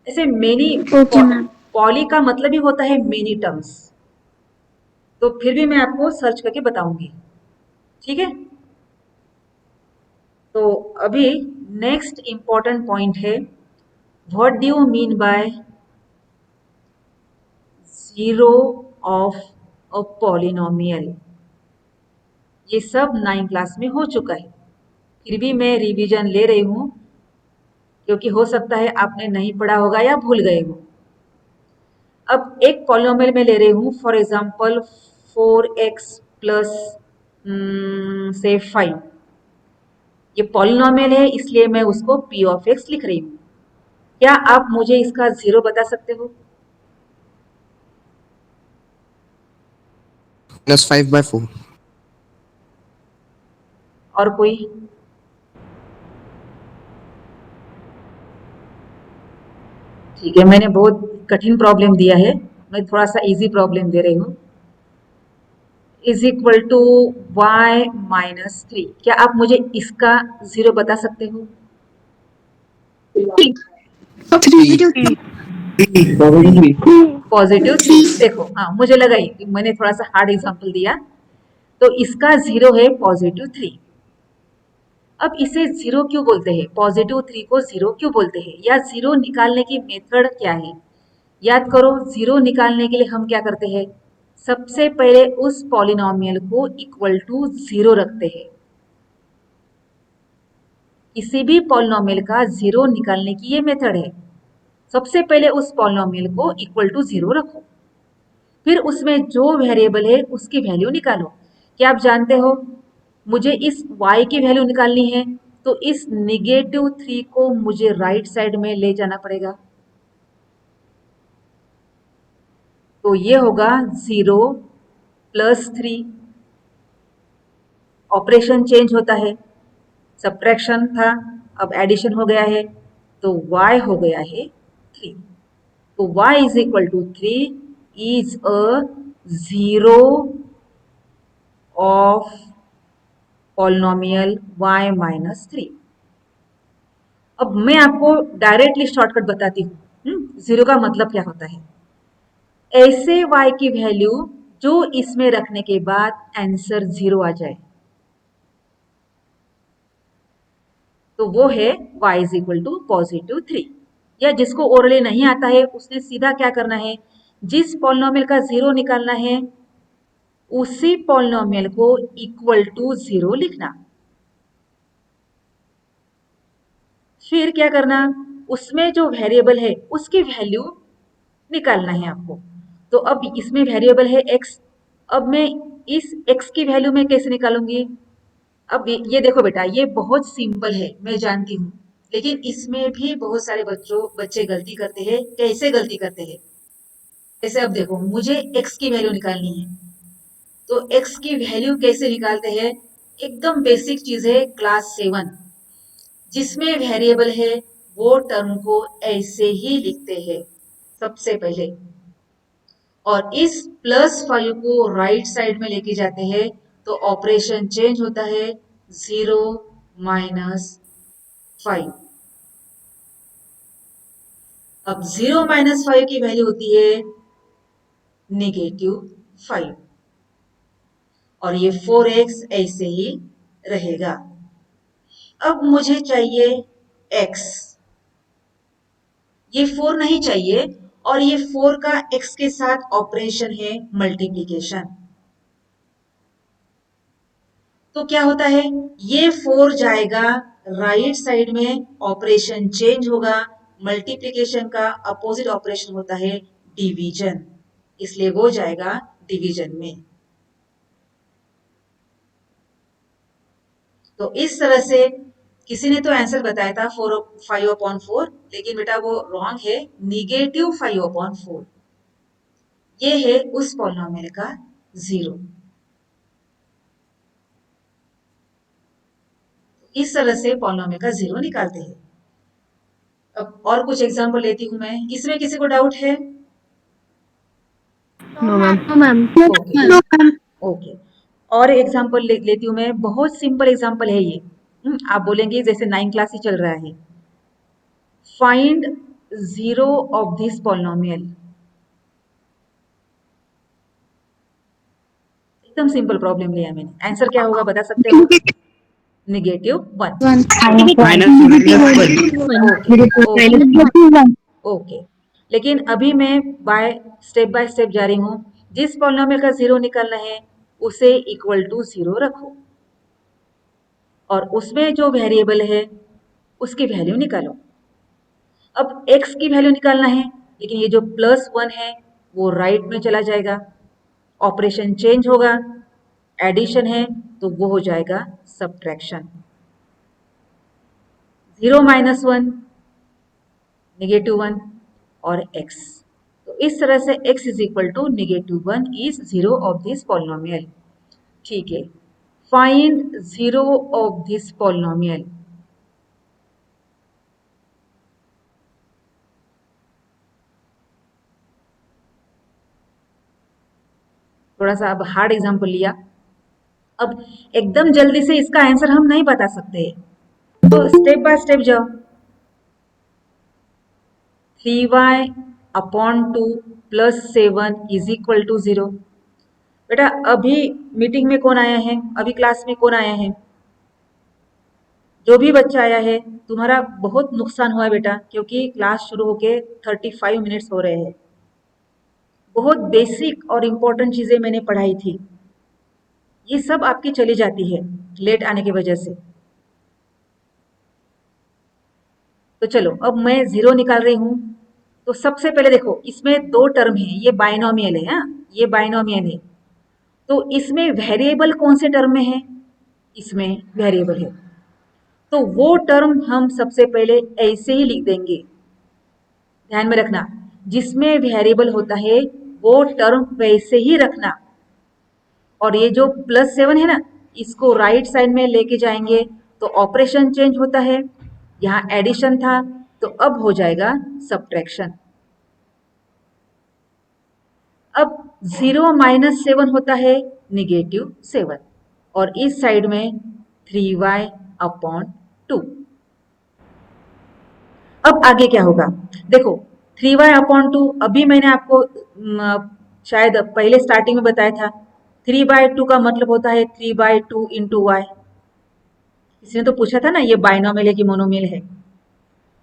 ऐसे मेनी, Okay, ma'am. पॉली का मतलब ही होता है मेनी टर्म्स, तो फिर भी मैं आपको सर्च करके बताऊंगी, ठीक है? तो अभी नेक्स्ट इंपॉर्टेंट पॉइंट है, what do you mean by zero of a polynomial? ये सब 9 क्लास में हो चुका है, फिर भी मैं रिवीजन ले रही हूँ, क्योंकि हो सकता है आपने नहीं पढ़ा होगा या भूल गए हो। अब एक पॉलिनोमियल में ले रही हूँ, फॉर एग्जाम्पल 4x प्लस से 5। ये पॉलिनोमियल है, इसलिए मैं उसको p ऑफ x लिख रही हूँ। क्या आप मुझे इसका जीरो बता सकते हो? -5/4। और कोई? ठीक है, मैंने बहुत कठिन प्रॉब्लम दिया है, मैं थोड़ा सा इजी प्रॉब्लम दे रही हूँ। Is equal to y -3। क्या आप मुझे इसका जीरो बता सकते हो? 3। पॉजिटिव 3। देखो, हाँ मुझे लगा ही कि मैंने थोड़ा सा हार्ड एग्जांपल दिया, तो इसका जीरो है पॉजिटिव 3। अब इसे जीरो क्यों बोलते हैं? पॉजिटिव 3 को जीरो क्यों बोलते हैं, या जीरो निकालने की मेथड क्या है? याद करो, जीरो निकालने के लिए हम क्या करते हैं? सबसे पहले उस पॉलिनोमियल को इक्वल टू जीरो रखते हैं। किसी भी पॉलिनोमियल का जीरो निकालने की ये मेथड है। सबसे पहले उस पॉलिनोमियल को इक्वल टू जीरो रखो, फिर उसमें जो वेरिएबल है उसकी वैल्यू निकालो। क्या आप जानते हो, मुझे इस y की वैल्यू निकालनी है, तो इस -3 को मुझे राइट साइड में ले जाना पड़ेगा। तो ये होगा 0 + 3। ऑपरेशन चेंज होता है, सब्ट्रैक्शन था, अब एडिशन हो गया है, तो y हो गया है 3। तो y is equal to 3 is a zero of polynomial y minus 3। अब मैं आपको डायरेक्टली शॉर्टकट बताती हूँ जीरो का मतलब क्या होता है। ऐसे y की वैल्यू जो इसमें रखने के बाद आंसर जीरो आ जाए, तो वो है y is equal to positive 3। या जिसको ओरली नहीं आता है उसने सीधा क्या करना है, जिस पॉलिनोमियल का जीरो निकालना है उसी पॉलिनोमियल को इक्वल टू जीरो लिखना। फिर क्या करना, उसमें जो वेरिएबल है उसकी वैल्यू निकालना है आपको। तो अब इसमें वेरिएबल है x, अब मैं इस x की वैल्यू में कैसे निकालूंगी। अब ये देखो बेटा, ये बहुत सिंपल है मैं जानती हूँ, लेकिन इसमें भी बहुत सारे बच्चे गलती करते हैं। कैसे गलती करते हैं, जैसे अब देखो मुझे x की वैल्यू निकालनी है, तो x की वैल्यू कैसे निकालते हैं, एकदम बेसिक चीज है क्लास 7, जिसमें वेरिएबल है वो टर्म को ऐसे ही लिखते हैं सबसे पहले, और इस +5 को राइट साइड में लेके जाते हैं तो ऑपरेशन चेंज होता है 0 माइनस 5। अब 0 माइनस 5 की वैल्यू होती है -5, और ये 4x ऐसे ही रहेगा। अब मुझे चाहिए x, ये 4 नहीं चाहिए, और ये 4 का x के साथ ऑपरेशन है मल्टीप्लिकेशन। तो क्या होता है, ये 4 जाएगा राइट साइड में, ऑपरेशन चेंज होगा, मल्टीप्लिकेशन का अपोजिट ऑपरेशन होता है डिवीजन, इसलिए वो जाएगा डिवीजन में। तो इस तरह से किसी ने तो आंसर बताया था 5/4, लेकिन बेटा वो रॉन्ग है, -5/4। ये है उस पॉलिनोमियल का जीरो। इस तरह से पॉलिनोमियल का जीरो निकालते हैं। अब और कुछ एग्जांपल लेती हूं मैं, इसमें किसी को डाउट है? No ma'am. ओके ओके, और एग्जांपल लेती हूँ मैं, बहुत सिंपल एग्जांपल है ये। आप बोलेंगे जैसे 9 क्लास ही चल रहा है। Find zero of this polynomial. एकदम सिंपल प्रॉब्लम लिया मैंने। आंसर क्या होगा बता सकते हो? -1। ओके, लेकिन अभी मैं स्टेप बाय स्टेप जा रही हूँ। जिस पॉलिनोमियल का जीरो निकालना है उसे इक्वल टू जीरो रखो, और उसमें जो वेरिएबल है उसकी वैल्यू निकालो। अब x की वैल्यू निकालना है, लेकिन ये जो +1 है वो राइट में चला जाएगा, ऑपरेशन चेंज होगा, एडिशन है तो वो हो जाएगा सब्ट्रैक्शन। 0 माइनस 1 -1 और x। तो इस तरह से x is equal to -1 is zero of this polynomial. ठीक है, find zero of this polynomial. थोड़ा सा अब हार्ड एग्जांपल लिया। अब एकदम जल्दी से इसका आंसर हम नहीं बता सकते, तो स्टेप बाय स्टेप जाओ। 3y/2 + 7 is equal to 0। बेटा अभी मीटिंग में कौन आया है, अभी क्लास में कौन आया है? जो भी बच्चा आया है, तुम्हारा बहुत नुकसान हुआ है बेटा, क्योंकि क्लास शुरू होके 35 मिनट्स हो रहे हैं। बहुत बेसिक और इम्पोर्टेंट चीजें मैंने पढ़ाई थी, ये सब आपकी चली जाती है लेट आने की वजह से। तो चलो अब मैं जीरो निकाल रही हूं। तो सबसे पहले देखो इसमें 2 टर्म है, ये बाइनोमियल है। ये बाइनोमियल है, तो इसमें वेरिएबल कौन से टर्म में है? इसमें वेरिएबल है, तो वो टर्म हम सबसे पहले ऐसे ही लिख देंगे। ध्यान में रखना, जिसमें वेरिएबल होता है वो टर्म वैसे ही रखना। और ये जो +7 है ना, इसको राइट साइड में लेके जाएंगे तो ऑपरेशन चेंज होता है। यहाँ एडिशन था तो अब हो जाएगा सब्ट्रैक्शन। अब 0 माइनस 7 होता है -7 और इस साइड में 3y अपॉन 2। अब आगे क्या होगा देखो, 3y अपॉन 2 अभी मैंने आपको शायद पहले स्टार्टिंग में बताया था। 3/2 का मतलब होता है 3/2 इंटू वाई। इसने तो पूछा था ना ये बाइनोमियल है कि मोनोमियल है।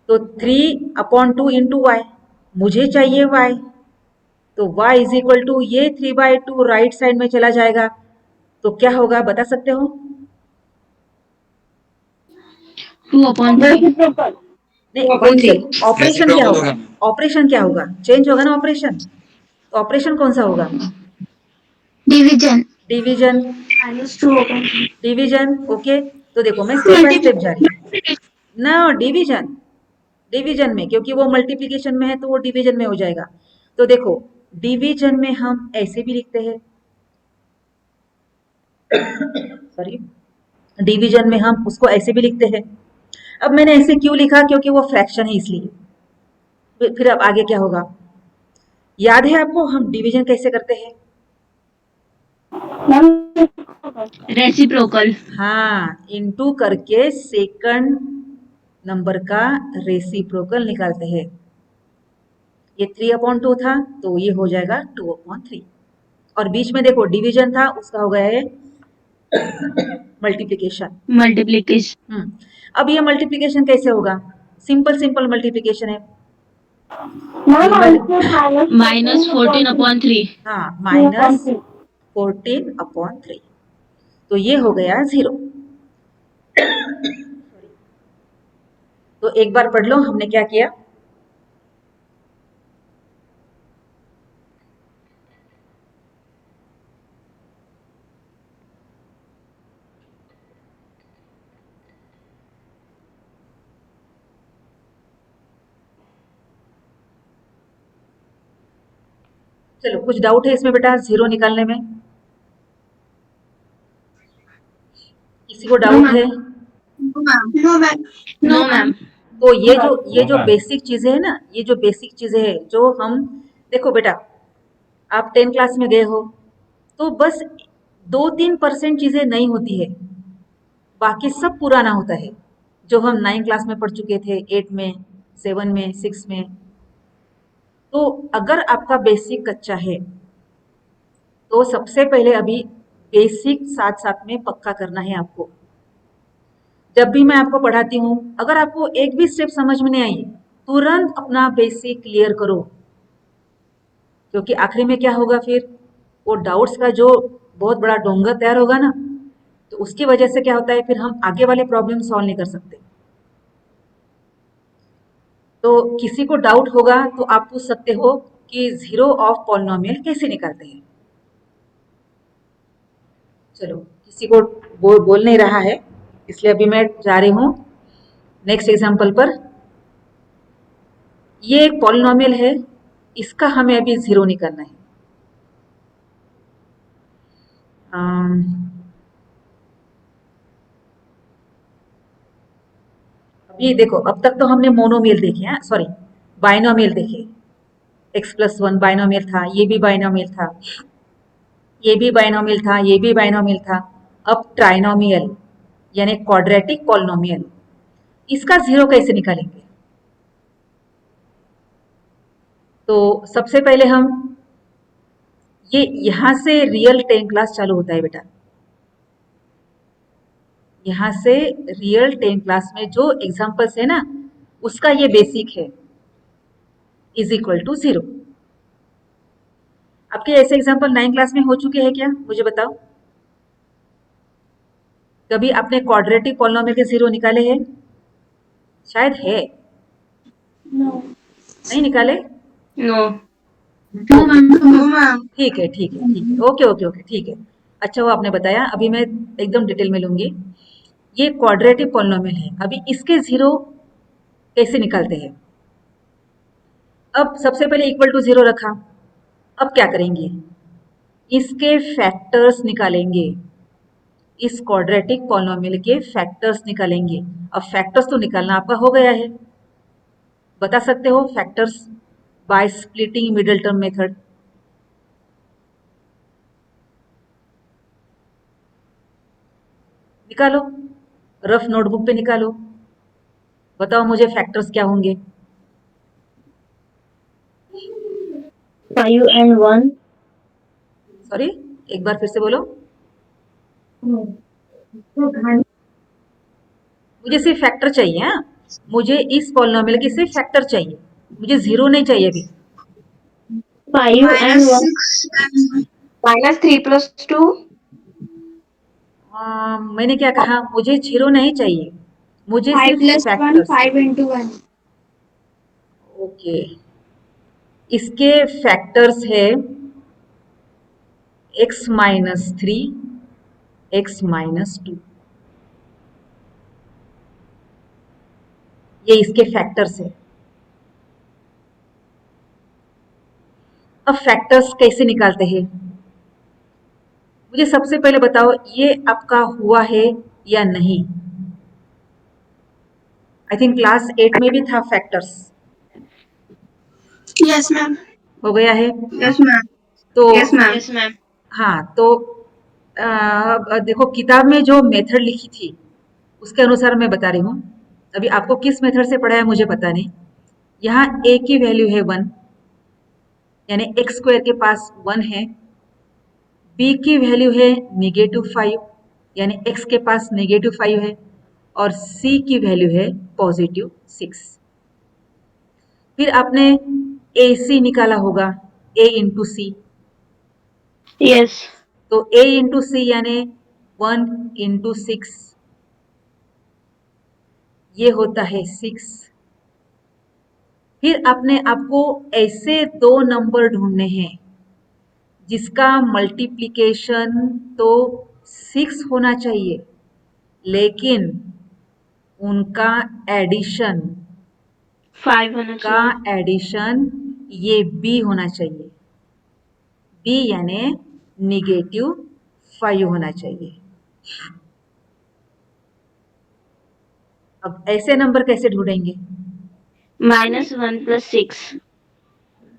तो 3/2 इंटू वाई, मुझे चाहिए y, तो y इज इक्वल टू ये 3/2 राइट साइड में चला जाएगा तो क्या होगा बता सकते हो? 2/3। नहीं, ऑपरेशन क्या होगा? ऑपरेशन क्या होगा? चेंज होगा ना ऑपरेशन। तो ऑपरेशन कौन सा होगा? Division division. -2/3। Division okay. तो देखो मैं स्टेप बाय स्टेप जा रही हूँ ना। डिवीजन, डिवीजन में क्योंकि वो मल्टीप्लिकेशन में है तो वो डिवीजन में हो जाएगा। तो देखो डिवीजन में हम ऐसे भी लिखते हैं, सॉरी, डिवीजन में हम उसको ऐसे भी लिखते हैं। अब मैंने ऐसे क्यों लिखा? क्योंकि वो फ्रैक्शन है इसलिए। फिर अब आगे क्या होगा याद है आपको हम डिवीजन कैसे करते हैं? रेसिप्रोकल। हाँ, इनटू करके सेकंड नंबर का रेसिप्रोकल निकालते हैं। ये 3/2 था तो ये हो जाएगा 2/3 और बीच में देखो डिवीजन था उसका हो गया है मल्टीप्लिकेशन। अब ये मल्टीप्लिकेशन कैसे होगा? सिंपल सिंपल मल्टीप्लिकेशन है। -14/3। हाँ, -14/3 तो ये हो गया 0। तो एक बार पढ़ लो हमने क्या किया। चलो कुछ डाउट है इसमें बेटा 0 निकालने में? किसी को डाउट है? No ma'am. तो ये जो बेसिक चीजें है ना, ये जो बेसिक चीजें है जो हम देखो बेटा, आप 10 क्लास में गए हो तो बस 2-3% चीजें नहीं होती है, बाकी सब पुराना होता है जो हम 9 क्लास में पढ़ चुके थे, 8 में, 7 में, 6 में। तो अगर आपका बेसिक कच्चा है तो सबसे पहले अभी बेसिक साथ साथ में पक्का करना है आपको। जब भी मैं आपको पढ़ाती हूँ अगर आपको एक भी स्टेप समझ में नहीं आई तुरंत अपना बेसिक क्लियर करो, क्योंकि आखिरी में क्या होगा फिर वो डाउट्स का जो बहुत बड़ा डोंगर तैयार होगा ना, तो उसकी वजह से क्या होता है फिर हम आगे वाले प्रॉब्लम सॉल्व नहीं कर सकते। तो किसी को डाउट होगा तो आप पूछ सकते हो कि 0 ऑफ पॉलिनोमियल कैसे निकालते हैं। चलो किसी को बोल नहीं रहा है इसलिए अभी मैं जा रही हूँ नेक्स्ट एग्जाम्पल पर। ये एक पॉलिनोमियल है, इसका हमें अभी 0 निकालना है। अभी देखो अब तक तो हमने मोनोमियल देखे हैं, सॉरी बाइनोमियल देखे। x+1 बाइनोमियल था, ये भी बाइनोमियल था, ये भी बाइनोमियल था, ये भी बाइनोमियल था। अब ट्राइनोमियल यानी क्वाड्रेटिक पॉलिनोमियल, इसका 0 कैसे निकालेंगे? तो सबसे पहले हम ये यहां से रियल 10 क्लास चालू होता है बेटा, यहां से रियल 10 क्लास में जो एग्जाम्पल्स है ना उसका ये बेसिक है इज इक्वल टू 0। आपके ऐसे एग्जाम्पल 9 क्लास में हो चुके हैं क्या मुझे बताओ? कभी आपने क्वाड्रेटिक पॉलिनोमियल के 0 निकाले हैं? शायद है। नहीं निकाले? नो। ठीक है ठीक है ठीक है, ओके ओके ओके ठीक है। अच्छा वो आपने बताया, अभी मैं एकदम डिटेल में लूंगी। ये क्वाड्रेटिक पॉलिनोमियल है, अभी इसके 0 कैसे निकालते हैं? अब सबसे पहले इक्वल टू 0 रखा, अब क्या करेंगे? इसके फैक्टर्स निकालेंगे। इस क्वाड्रेटिक पॉलिनोमियल के फैक्टर्स निकालेंगे। अब फैक्टर्स तो निकालना आपका हो गया है, बता सकते हो factors by splitting middle term method. निकालो, रफ नोटबुक पे निकालो, बताओ मुझे फैक्टर्स क्या होंगे। 5 and 1. सॉरी, एक बार फिर से बोलो। मुझे सिर्फ फैक्टर चाहिए। हाँ, मुझे इस पॉलिनोमियल के सिर्फ फैक्टर चाहिए, मुझे जीरो नहीं चाहिए अभी। 5 and 1. -3 plus 2. मैंने क्या कहा, मुझे जीरो नहीं चाहिए, मुझे 5 सिर्फ plus 1, फैक्टर्स। 5 into 1. ओके, इसके फैक्टर्स है x-3, x-2, ये इसके फैक्टर्स है। अब फैक्टर्स कैसे निकालते हैं, मुझे सबसे पहले बताओ ये आपका हुआ है या नहीं। आई थिंक क्लास 8 में भी था फैक्टर्स, Yes, ma'am. हो गया है। Yes, ma'am. तो Yes, ma'am. Yes, ma'am. हाँ, तो देखो किताब में जो मेथड लिखी थी उसके अनुसार मैं बता रही हूँ। अभी आपको किस मेथड से पढ़ा है मुझे पता नहीं। यहाँ a की वैल्यू है 1, यानी x स्क्वायर के पास 1 है। b की वैल्यू है -5, यानी x के पास -5 है। और c की वैल्यू है +6। फिर आपने ac निकाला होगा, a इंटू सी। Yes. तो a इंटू सी यानी 1 इंटू 6, ये होता है 6। फिर आपको ऐसे दो नंबर ढूंढने हैं जिसका मल्टीप्लिकेशन तो 6 होना चाहिए, लेकिन उनका एडिशन 5 होना का चाहिए. एडिशन ये b होना चाहिए, b यानी -5 होना चाहिए। अब ऐसे नंबर कैसे ढूंढेंगे? -1 plus 6.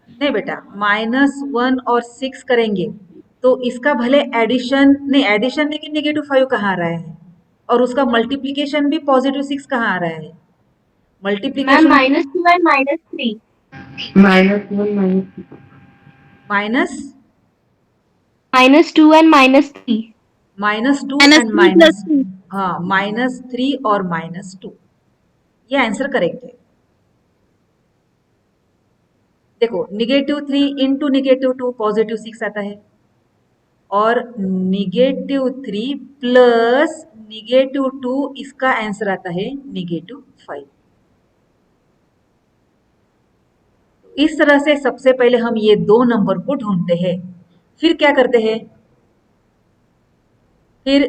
नहीं बेटा, -1 और 6 करेंगे तो इसका भले एडिशन नहीं, एडिशन लेकिन -5 कहाँ आ रहा है, और उसका मल्टीप्लिकेशन भी +6 कहाँ आ रहा है। Ma'am, multiplication -2 and -3. Minus -2 and -3. -2 and -3 plus 2. हाँ, -3 और -2, ये आंसर करेक्ट है। देखो -3 इंटू -2 +6 आता है, और -3 प्लस -2 इसका आंसर आता है -5। इस तरह से सबसे पहले हम ये दो नंबर को ढूंढते हैं। फिर क्या करते हैं, फिर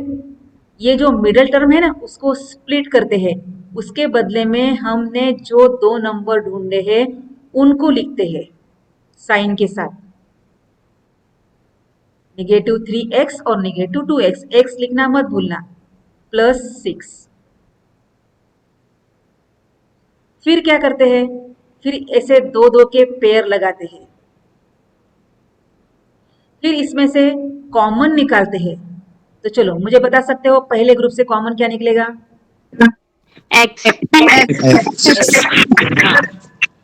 ये जो मिडल टर्म है ना उसको स्प्लिट करते हैं। उसके बदले में हमने जो दो नंबर ढूंढे हैं उनको लिखते हैं साइन के साथ, -3x और -2x। x लिखना मत भूलना, +6। फिर क्या करते हैं, फिर ऐसे दो दो के पेयर लगाते हैं। फिर इसमें से कॉमन निकालते हैं। तो चलो मुझे बता सकते हो पहले ग्रुप से कॉमन क्या निकलेगा? X. हाँ,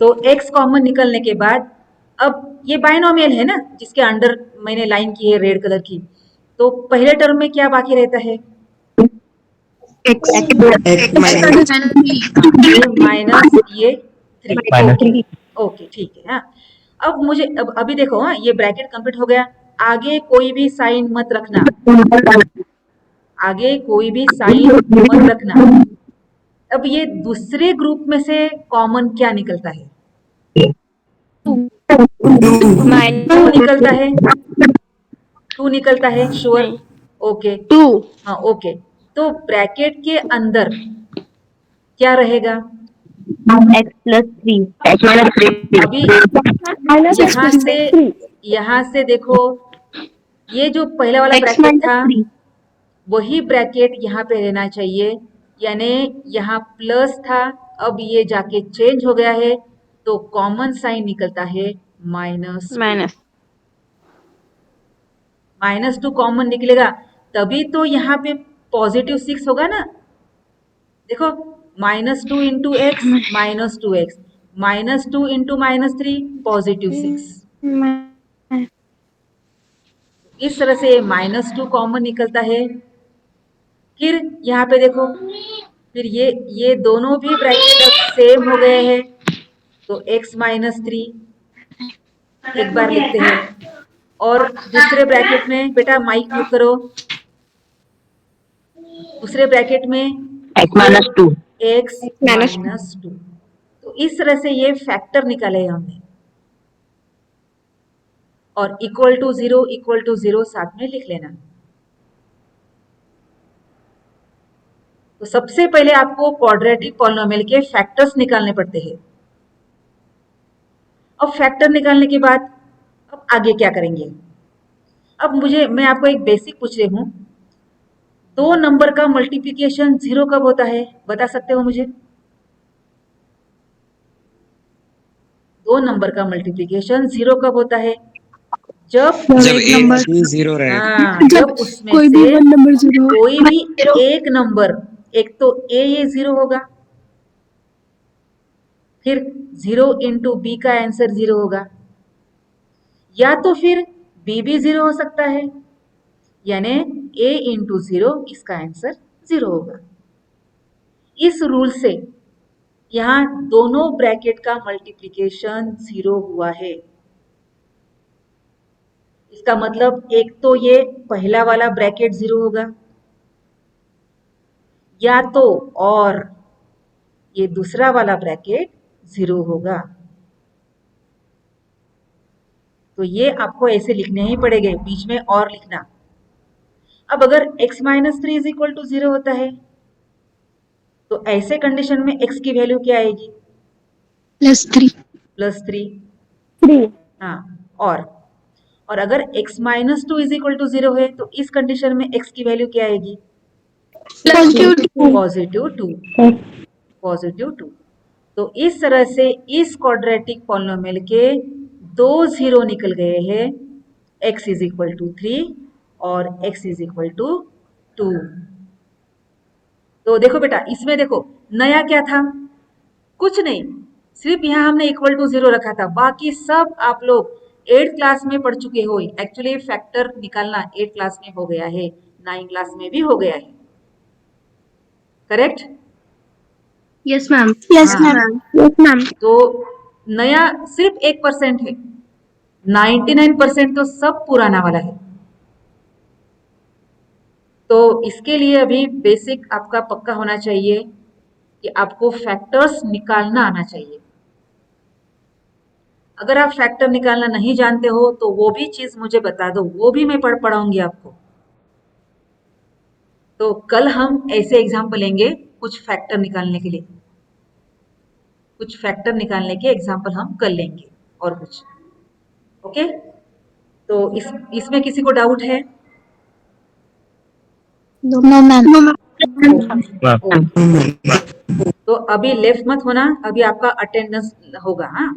तो x कॉमन निकलने के बाद अब ये बाइनोमियल है ना जिसके अंडर मैंने लाइन की है रेड कलर की, तो पहले टर्म में क्या बाकी रहता है? X माइनस ये 3। ओके ठीक है। हाँ, अब मुझे अभी देखो, हाँ ये ब्रैकेट कंप्लीट हो गया। आगे कोई भी साइन मत रखना, आगे कोई भी साइन मत रखना। अब ये दूसरे ग्रुप में से कॉमन क्या निकलता है? 2 निकलता है, 2 निकलता है श्योर। ओके 2. हाँ ओके, तो ब्रैकेट के अंदर क्या रहेगा? X plus 3. अभी यहाँ से देखो, ये जो पहला वाला X ब्रैकेट minus था 3. वही ब्रैकेट यहाँ पे रहना चाहिए, यानी यहाँ प्लस था, अब ये जाके चेंज हो गया है, तो कॉमन साइन निकलता है माइनस। -2 कॉमन निकलेगा तभी तो यहाँ पे +6 होगा ना। देखो -2 इंटू एक्स -2x, -2 इंटू -3 +6। इस तरह से -2 कॉमन निकलता है। फिर यहाँ पे देखो, फिर ये दोनों भी ब्रैकेट अब सेम हो गए हैं, तो x -3 एक बार लिखते हैं, और दूसरे ब्रैकेट में बेटा माइक म्यूट करो, दूसरे ब्रैकेट में x-2 x -2। तो इस तरह से ये फैक्टर निकाले हमने, और इक्वल टू 0 साथ में लिख लेना। तो सबसे पहले आपको क्वाड्रेटिक पॉलिनोमियल के फैक्टर्स निकालने पड़ते हैं। अब फैक्टर निकालने के बाद अब आगे क्या करेंगे? अब मैं आपको एक बेसिक पूछ रही हूं, 2 नंबर का मल्टीप्लिकेशन 0 कब होता है, बता सकते हो मुझे? 2 नंबर का मल्टीप्लिकेशन 0 कब होता है? जब जब एक ही 0 रहे। हाँ, जब उसमें कोई भी से वन नंबर 0 कोई भी एक नंबर, एक तो ए ये 0 होगा, फिर 0 इंटू बी का आंसर 0 होगा, या तो फिर बी भी 0 हो सकता है, यानी a इंटू 0 इसका आंसर 0 होगा। इस रूल से यहाँ दोनों ब्रैकेट का मल्टीप्लिकेशन 0 हुआ है। इसका मतलब एक तो ये पहला वाला ब्रैकेट 0 होगा, या तो और ये दूसरा वाला ब्रैकेट 0 होगा। तो ये आपको ऐसे लिखने ही पड़ेंगे, बीच में और लिखना। अब अगर x -3 इज इक्वल टू 0 होता है, तो ऐसे कंडीशन में x की वैल्यू क्या आएगी? +3 +3। हाँ, और अगर x -2 इज इक्वल टू 0 है, तो इस कंडीशन में x की वैल्यू क्या आएगी? +2। तो इस तरह से इस क्वाड्रेटिक पॉलिनोमियल के 2 0 निकल गए हैं, x इज इक्वल टू 3 और x इज इक्वल टू 2। तो देखो बेटा, इसमें देखो नया क्या था? कुछ नहीं, सिर्फ यहाँ हमने इक्वल टू 0 रखा था, बाकी सब आप लोग 8th क्लास में पढ़ चुके हो। एक्चुअली फैक्टर निकालना 8th क्लास में हो गया है, 9th क्लास में भी हो गया है, करेक्ट? Yes ma'am. तो नया सिर्फ 1% है, 99% तो सब पुराना वाला है। तो इसके लिए अभी बेसिक आपका पक्का होना चाहिए कि आपको फैक्टर्स निकालना आना चाहिए। अगर आप फैक्टर निकालना नहीं जानते हो तो वो भी चीज मुझे बता दो, वो भी मैं पढ़ाऊंगी आपको। तो कल हम ऐसे एग्जाम्पल लेंगे कुछ फैक्टर निकालने के लिए, कुछ फैक्टर निकालने के एग्जाम्पल हम कल लेंगे और कुछ। ओके, तो इसमें किसी को डाउट है? No ma'am. तो अभी लेफ्ट मत होना, अभी आपका अटेंडेंस होगा। हाँ,